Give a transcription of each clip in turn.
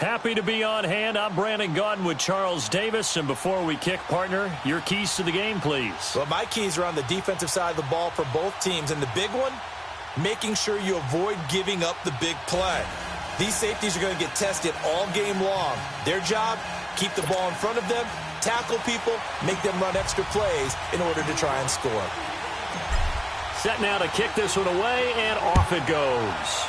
Happy to be on hand. I'm Brandon Gaudin with Charles Davis. And before we kick, partner, your keys to the game, please. Well, my keys are on the defensive side of the ball for both teams. And the big one, making sure you avoid giving up the big play. These safeties are going to get tested all game long. Their job, keep the ball in front of them, tackle people, make them run extra plays in order to try and score. Set now to kick this one away, and off it goes.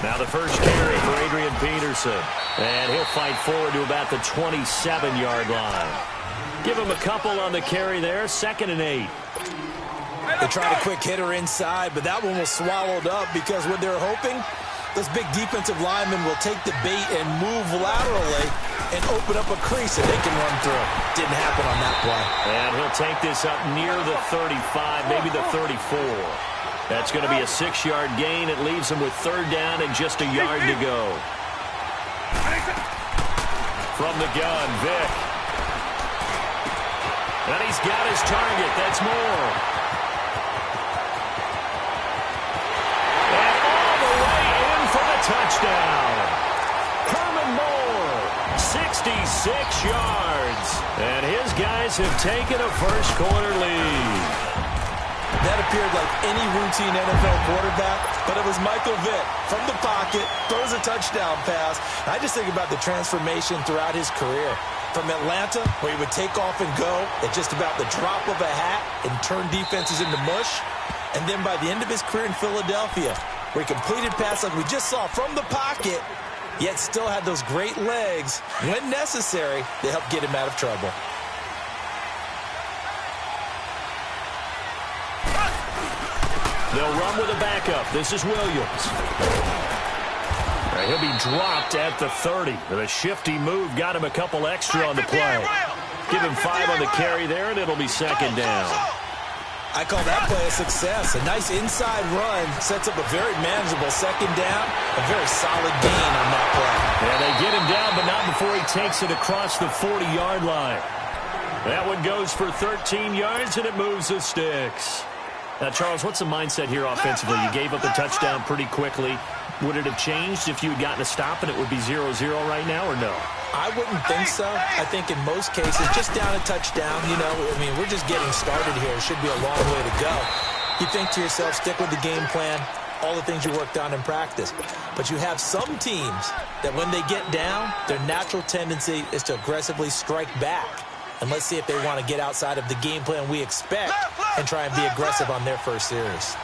Now the first carry for Adrian Peterson. And he'll fight forward to about the 27-yard line. Give him a couple on the carry there. 2nd and 8. They tried a quick hitter inside, but that one was swallowed up because what they're hoping, those big defensive linemen will take the bait and move laterally and open up a crease that they can run through. Didn't happen on that play. And he'll take this up near the 35, maybe the 34. That's going to be a 6-yard gain. It leaves him with 3rd down and just a yard to go. From the gun, Vick. And he's got his target. That's Moore. And all the way in for the touchdown. Herman Moore, 66 yards. And his guys have taken a first-quarter lead. That appeared like any routine NFL quarterback, but it was Michael Vick from the pocket, throws a touchdown pass. I just think about the transformation throughout his career. From Atlanta, where he would take off and go at just about the drop of a hat and turn defenses into mush. And then by the end of his career in Philadelphia, where he completed passes like we just saw from the pocket, yet still had those great legs. When necessary, they helped get him out of trouble. They'll run with a backup. This is Williams. He'll be dropped at the 30. The shifty move got him a couple extra on the play. Give him 5 on the carry there, and it'll be 2nd down. I call that play a success. A nice inside run sets up a very manageable 2nd down. A very solid gain on that play. Yeah, they get him down, but not before he takes it across the 40-yard line. That one goes for 13 yards, and it moves the sticks. Now, Charles, what's the mindset here offensively? You gave up the touchdown pretty quickly. Would it have changed if you had gotten a stop and it would be 0-0 right now, or no? I wouldn't think so. I think in most cases, just down a touchdown, you know, I mean, we're just getting started here. It should be a long way to go. You think to yourself, stick with the game plan, all the things you worked on in practice. But you have some teams that when they get down, their natural tendency is to aggressively strike back. And let's see if they want to get outside of the game plan we expect and try and be aggressive on their first series.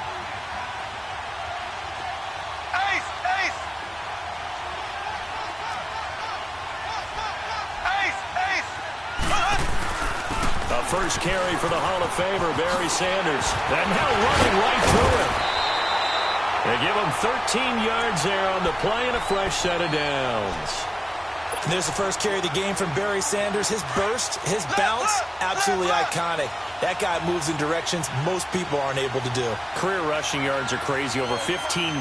A first carry for the Hall of Famer, Barry Sanders. And now running right through it. They give him 13 yards there on the play and a fresh set of downs. And there's the first carry of the game from Barry Sanders. His burst, his bounce, absolutely iconic. That guy moves in directions most people aren't able to do. Career rushing yards are crazy, over 15,000,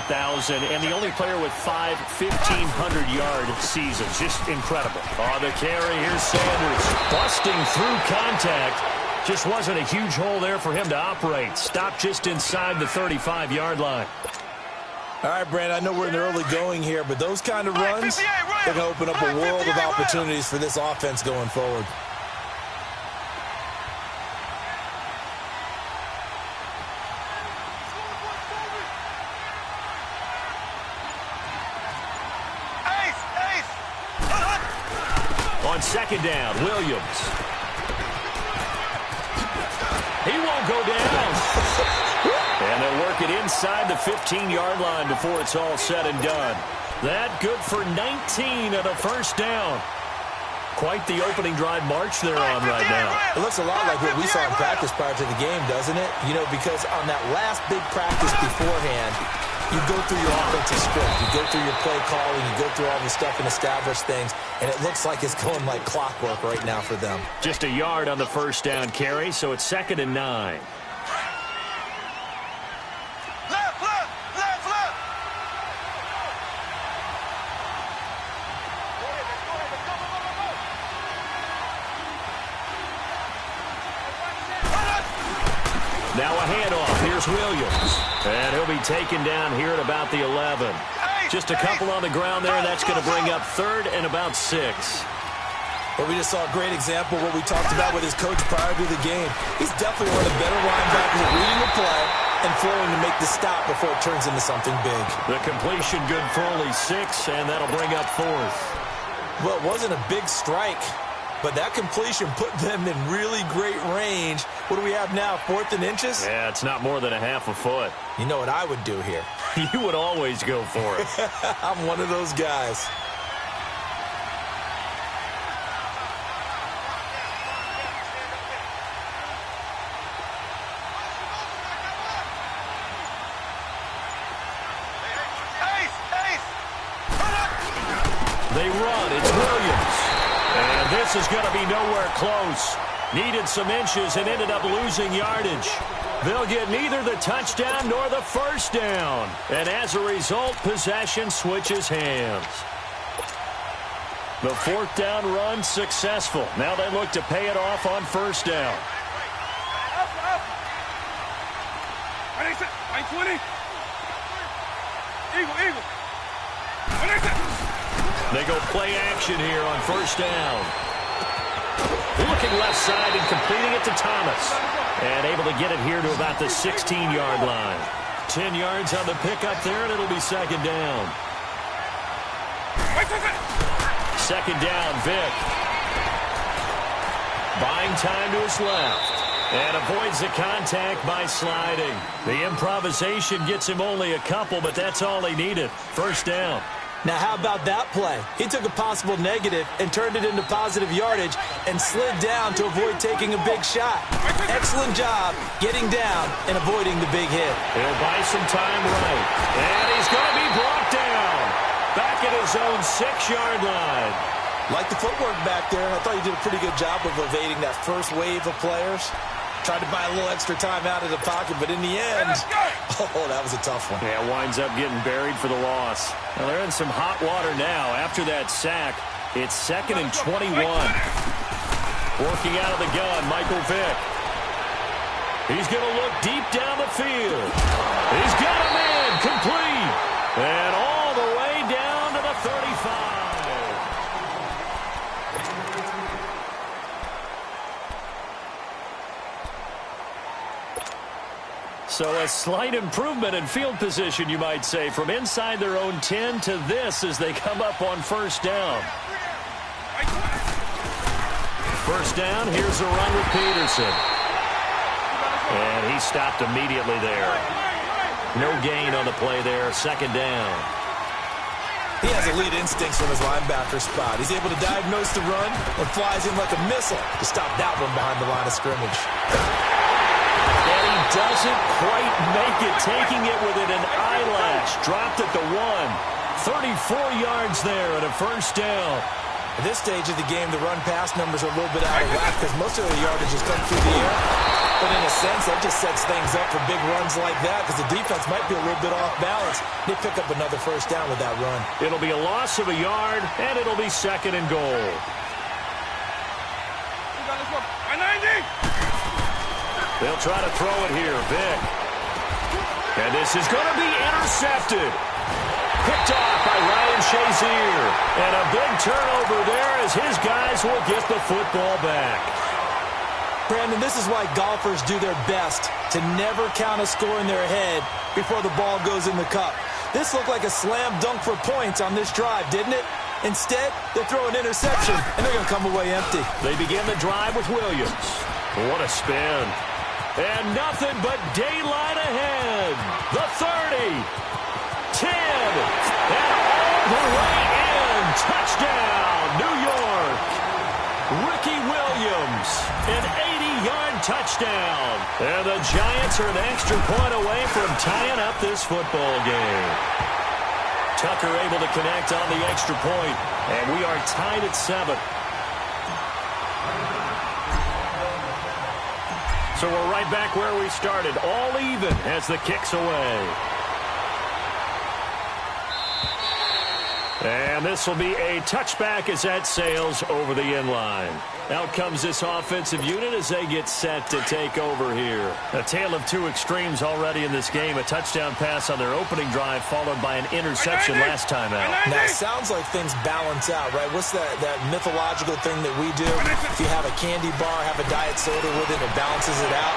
and the only player with 5 1,500-yard seasons. Just incredible. On the carry, here's Sanders busting through contact. Just wasn't a huge hole there for him to operate. Stopped just inside the 35-yard line. All right, Brand, I know we're in the early going here, but those kind of runs, they're going to open up a world of opportunities for this offense going forward. On 2nd down, Williams. He won't go down. And they'll work it inside the 15-yard line before it's all said and done. That good for 19 and a first down. Quite the opening drive march they're on right now. It looks a lot like what we saw in practice prior to the game, doesn't it? You know, because on that last big practice beforehand, You go through your offensive script. You go through your play calling. You go through all the stuff and establish things, and it looks like it's going like clockwork right now for them. Just a yard on the first down carry, so it's 2nd and 9. Now a handoff. Here's Williams. And he'll be taken down here at about the 11. Just a couple on the ground there, and that's going to bring up 3rd and about 6. Well, we just saw a great example of what we talked about with his coach prior to the game. He's definitely one of the better linebackers at reading the play and flowing to make the stop before it turns into something big. The completion good for only 6, and that'll bring up 4th. Well, it wasn't a big strike, but that completion put them in really great range. What do we have now, 4th and inches? Yeah, it's not more than a half a foot. You know what I would do here? You would always go for it. I'm one of those guys. They run. It's Williams. And this is going to be nowhere close. Needed some inches and ended up losing yardage. They'll get neither the touchdown nor the first down. And as a result, possession switches hands. The 4th down run successful. Now they look to pay it off on first down. They go play action here on first down. Looking left side and completing it to Thomas. And able to get it here to about the 16-yard line. 10 yards on the pickup there, and it'll be 2nd down. 2nd down, Vick. Buying time to his left. And avoids the contact by sliding. The improvisation gets him only a couple, but that's all he needed. First down. Now, how about that play? He took a possible negative and turned it into positive yardage and slid down to avoid taking a big shot. Excellent job getting down and avoiding the big hit. He'll buy some time right. And he's going to be brought down. Back at his own 6-yard line. Like the footwork back there, I thought he did a pretty good job of evading that first wave of players. Tried to buy a little extra time out of the pocket, but in the end, oh, that was a tough one. Yeah, winds up getting buried for the loss. Now, they're in some hot water now. After that sack, it's 2nd and 21. Working out of the gun, Michael Vick. He's going to look deep down the field. He's got a man complete. And all the way down to the 35. So a slight improvement in field position, you might say, from inside their own 10 to this as they come up on first down. First down, here's a run with Peterson. And he stopped immediately there. No gain on the play there, 2nd down. He has elite instincts from his linebacker spot. He's able to diagnose the run and flies in like a missile to stop that one behind the line of scrimmage. And he doesn't quite make it, taking it within an eyelash. Dropped at the 1. 34 yards there and a first down. At this stage of the game, the run-pass numbers are a little bit out of whack because most of the yardage has come through the air. But in a sense, that just sets things up for big runs like that because the defense might be a little bit off balance. They pick up another first down with that run. It'll be a loss of a yard, and it'll be 2nd and goal. They'll try to throw it here, Vick. And this is going to be intercepted. Picked off by Ryan Shazier. And a big turnover there as his guys will get the football back. Brandon, this is why golfers do their best to never count a score in their head before the ball goes in the cup. This looked like a slam dunk for points on this drive, didn't it? Instead, they throw an interception, and they're going to come away empty. They begin the drive with Williams. What a spin. And nothing but daylight ahead. The 30. 10. And all the way in. Touchdown, New York. Ricky Williams. An 80-yard touchdown. And the Giants are an extra point away from tying up this football game. Tucker able to connect on the extra point, and we are tied at 7. So we're right back where we started, all even as the kick's away. And this will be a touchback as that sails over the end line. Out comes this offensive unit as they get set to take over here. A tale of two extremes already in this game. A touchdown pass on their opening drive followed by an interception last time out. Now, it sounds like things balance out, right? What's that mythological thing that we do? If you have a candy bar, have a diet soda with it, it balances it out.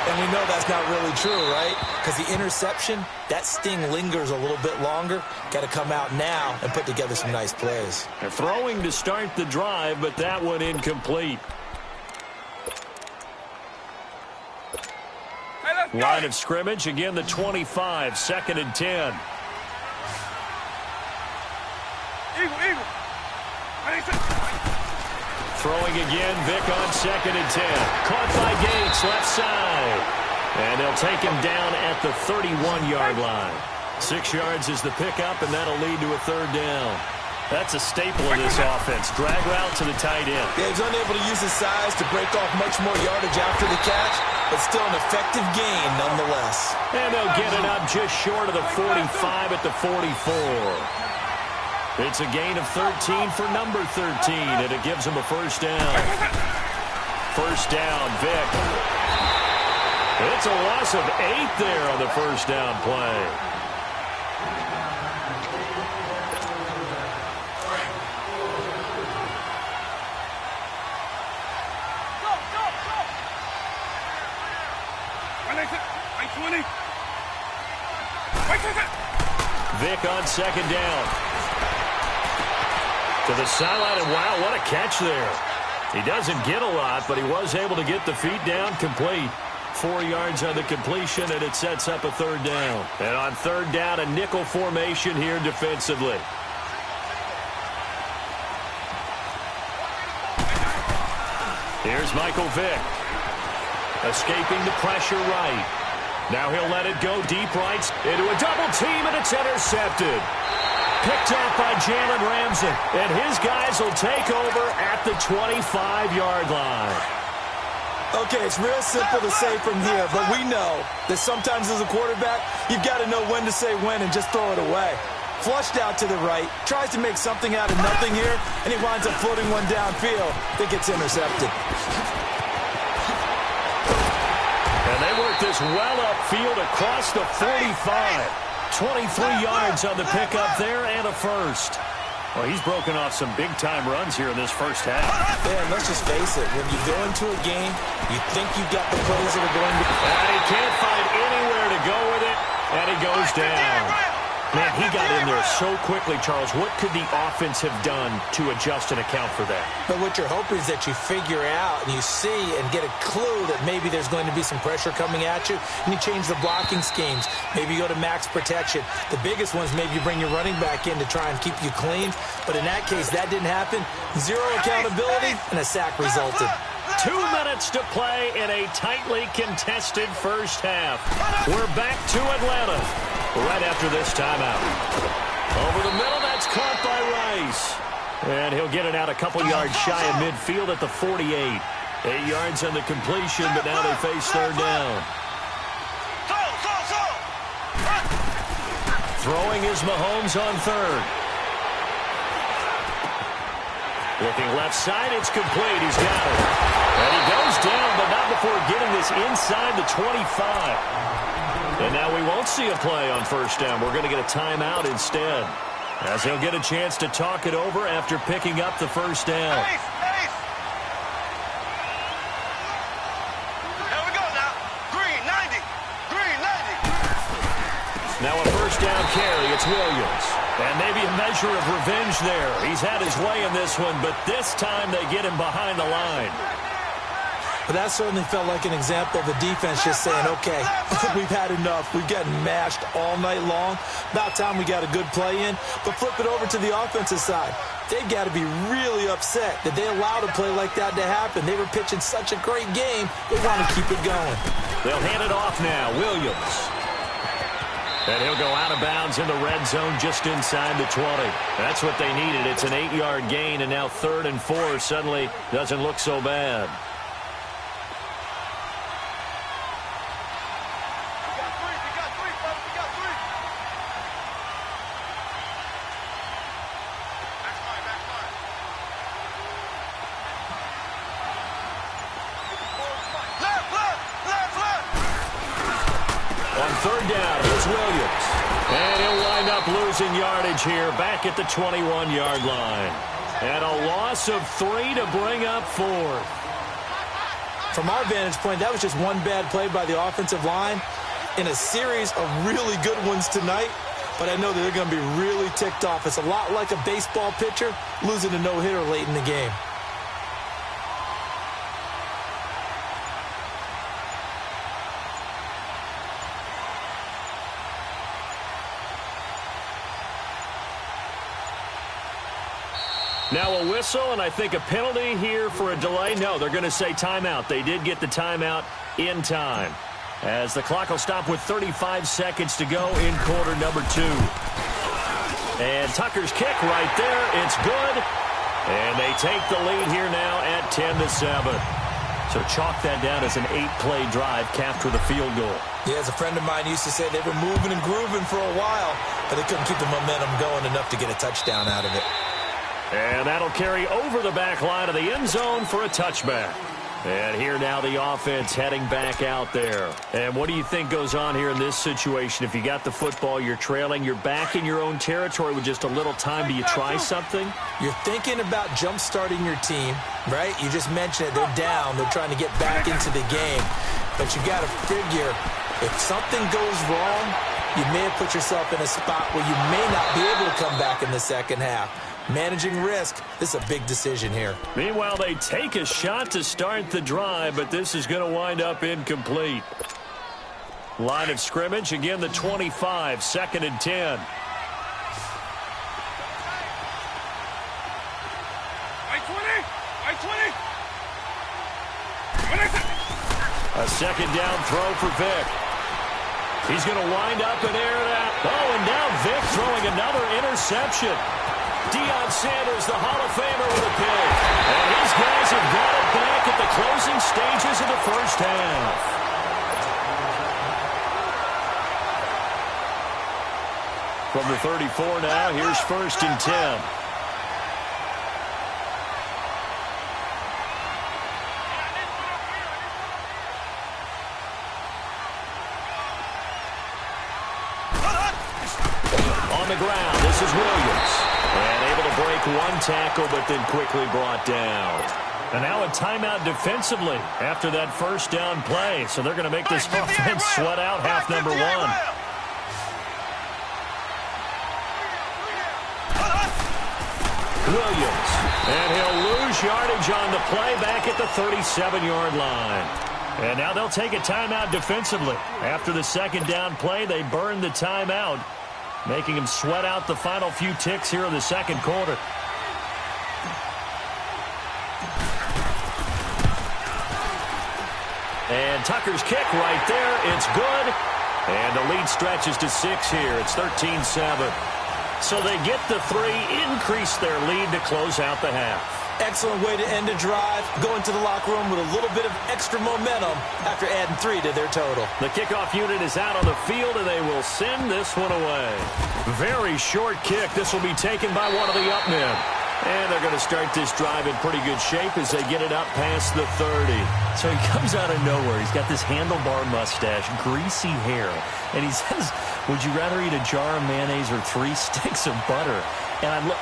And we know that's not really true, right? Because the interception, that sting lingers a little bit longer. Got to come out now and put together some nice plays. They're throwing to start the drive, but that one incomplete. Line of scrimmage, again the 25, 2nd and 10. Throwing again, Vick on 2nd and 10. Caught by Gates, left side. And they'll take him down at the 31-yard line. 6 yards is the pickup, and that'll lead to a 3rd down. That's a staple of this offense. Drag route to the tight end. Yeah, he's unable to use his size to break off much more yardage after the catch, but still an effective gain nonetheless. And they'll get it up just short of the 45 at the 44. It's a gain of 13 for number 13, and it gives him a 1st down. 1st down, Vick. It's a loss of 8 there on the 1st down play. Vick on 2nd down. To the sideline, and wow, what a catch there. He doesn't get a lot, but he was able to get the feet down complete. 4 yards on the completion, and it sets up a 3rd down. And on 3rd down, a nickel formation here defensively. Here's Michael Vick. Escaping the pressure right. Now he'll let it go deep right into a double team, and it's intercepted. Picked up by Jalen Ramsey, and his guys will take over at the 25-yard line. Okay, it's real simple to say from here, but we know that sometimes as a quarterback, you've got to know when to say when and just throw it away. Flushed out to the right, tries to make something out of nothing here, and he winds up floating one downfield that gets intercepted. And they work this well upfield across the 45. 23 yards on the pickup there and a 1st. Well, he's broken off some big-time runs here in this 1st half. Yeah, and let's just face it. When you go into a game, you think you've got the plays that are going to... And he can't find anywhere to go with it, and he goes down. Man, he got in there so quickly, Charles. What could the offense have done to adjust and account for that? But what you're hoping is that you figure out and you see and get a clue that maybe there's going to be some pressure coming at you, and you change the blocking schemes. Maybe you go to max protection. The biggest ones, maybe you bring your running back in to try and keep you clean. But in that case, that didn't happen. 0 accountability, and a sack resulted. 2 minutes to play in a tightly contested 1st half. We're back to Atlanta right after this timeout. Over the middle, that's caught by Rice. And he'll get it out a couple yards shy of midfield at the 48. 8 yards on the completion, but now they face 3rd down. Throwing is Mahomes on 3rd. Looking left side, it's complete. He's got it. And he goes down, but not before getting this inside the 25. And now we won't see a play on 1st down. We're going to get a timeout instead, as he'll get a chance to talk it over after picking up the 1st down. Here we go now. Green 90. Green 90. Now a 1st down carry. It's Williams. And maybe a measure of revenge there. He's had his way in this one, but this time they get him behind the line. But that certainly felt like an example of the defense just saying, okay, we've had enough. We've gotten mashed all night long. About time we got a good play in. But flip it over to the offensive side. They've got to be really upset that they allowed a play like that to happen. They were pitching such a great game, they want to keep it going. They'll hand it off now. Williams. And he'll go out of bounds in the red zone just inside the 20. That's what they needed. It's an 8-yard gain, and now 3rd and 4 suddenly doesn't look so bad. Losing yardage here back at the 21-yard line. And a loss of 3 to bring up 4. From our vantage point, that was just one bad play by the offensive line in a series of really good ones tonight. But I know that they're going to be really ticked off. It's a lot like a baseball pitcher losing a no-hitter late in the game. Now a whistle, and I think a penalty here for a delay. No, they're going to say timeout. They did get the timeout in time, as the clock will stop with 35 seconds to go in quarter number 2. And Tucker's kick right there. It's good. And they take the lead here now at 10-7. So chalk that down as an 8-play drive capped with a field goal. Yeah, as a friend of mine used to say, they were moving and grooving for a while, but they couldn't keep the momentum going enough to get a touchdown out of it. And that'll carry over the back line of the end zone for a touchback. And here now the offense heading back out there. And what do you think goes on here in this situation? If you got the football, you're trailing, you're back in your own territory with just a little time. Do you try something? You're thinking about jump-starting your team, right? You just mentioned it. They're down. They're trying to get back into the game. But you got to figure, if something goes wrong, you may have put yourself in a spot where you may not be able to come back in the second half. Managing risk, this is a big decision here. Meanwhile, they take a shot to start the drive, but this is going to wind up incomplete. Line of scrimmage, again the 25, 2nd and 10. A second down throw for Vick. He's going to wind up and air it out. Oh, and now Vick throwing another interception. Deion Sanders, the Hall of Famer, with a pick. And these guys have got it back at the closing stages of the first half. From the 34 now, here's 1st and 10. On the ground, this is Williams. And able to break one tackle, but then quickly brought down. And now a timeout defensively after that first down play. So they're going to make this offense sweat out half number 1. Williams. And he'll lose yardage on the play back at the 37-yard line. And now they'll take a timeout defensively. After the second down play, they burn the timeout, making him sweat out the final few ticks here in the second quarter. And Tucker's kick right there. It's good. And the lead stretches to 6 here. It's 13-7. So they get the 3, increase their lead to close out the half. Excellent way to end a drive. Go into the locker room with a little bit of extra momentum after adding 3 to their total. The kickoff unit is out on the field, and they will send this one away. Very short kick. This will be taken by one of the up men. And they're going to start this drive in pretty good shape as they get it up past the 30. So he comes out of nowhere. He's got this handlebar mustache, greasy hair. And he says, would you rather eat a jar of mayonnaise or 3 sticks of butter? And I look,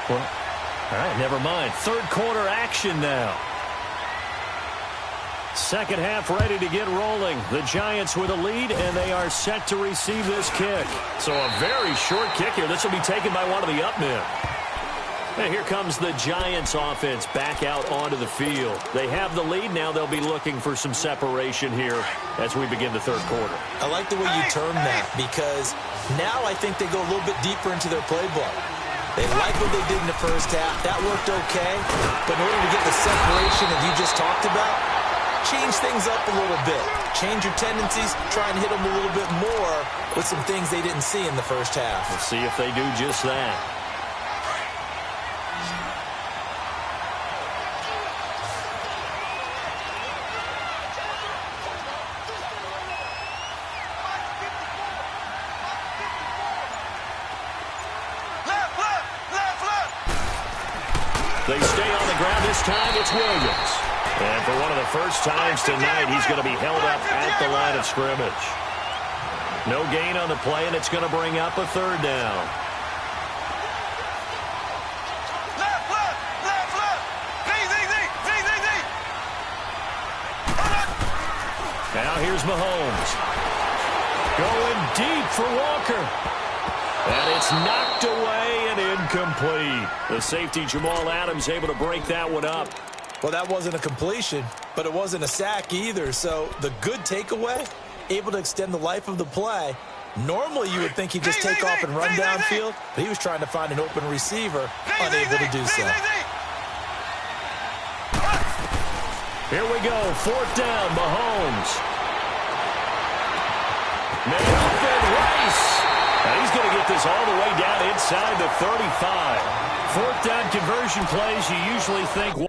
well, all right, never mind. Third quarter action now. Second half ready to get rolling. The Giants with a lead, and they are set to receive this kick. So a very short kick here. This will be taken by one of the up men. And here comes the Giants offense back out onto the field. They have the lead. Now they'll be looking for some separation here as we begin the third quarter. I like the way you term that because now I think they go a little bit deeper into their playbook. They like what they did in the first half. That worked okay. But in order to get the separation that you just talked about, change things up a little bit. Change your tendencies. Try and hit them a little bit more with some things they didn't see in the first half. We'll see if they do just that. They stay on the ground this time. It's Williams. And for one of the first times tonight, he's going to be held up at the line of scrimmage. No gain on the play, and it's going to bring up a third down. Now here's Mahomes. Going deep for Walker. And it's knocked away and incomplete. The safety, Jamal Adams, able to break that one up. Well, that wasn't a completion, but it wasn't a sack either. So the good takeaway, able to extend the life of the play. Normally you would think he'd just take off and run downfield, but he was trying to find an open receiver, unable to do so. Here we go, fourth down, Mahomes. Melvin Rice. And he's going to get this all the way down inside the 35. Fourth down conversion plays, you usually think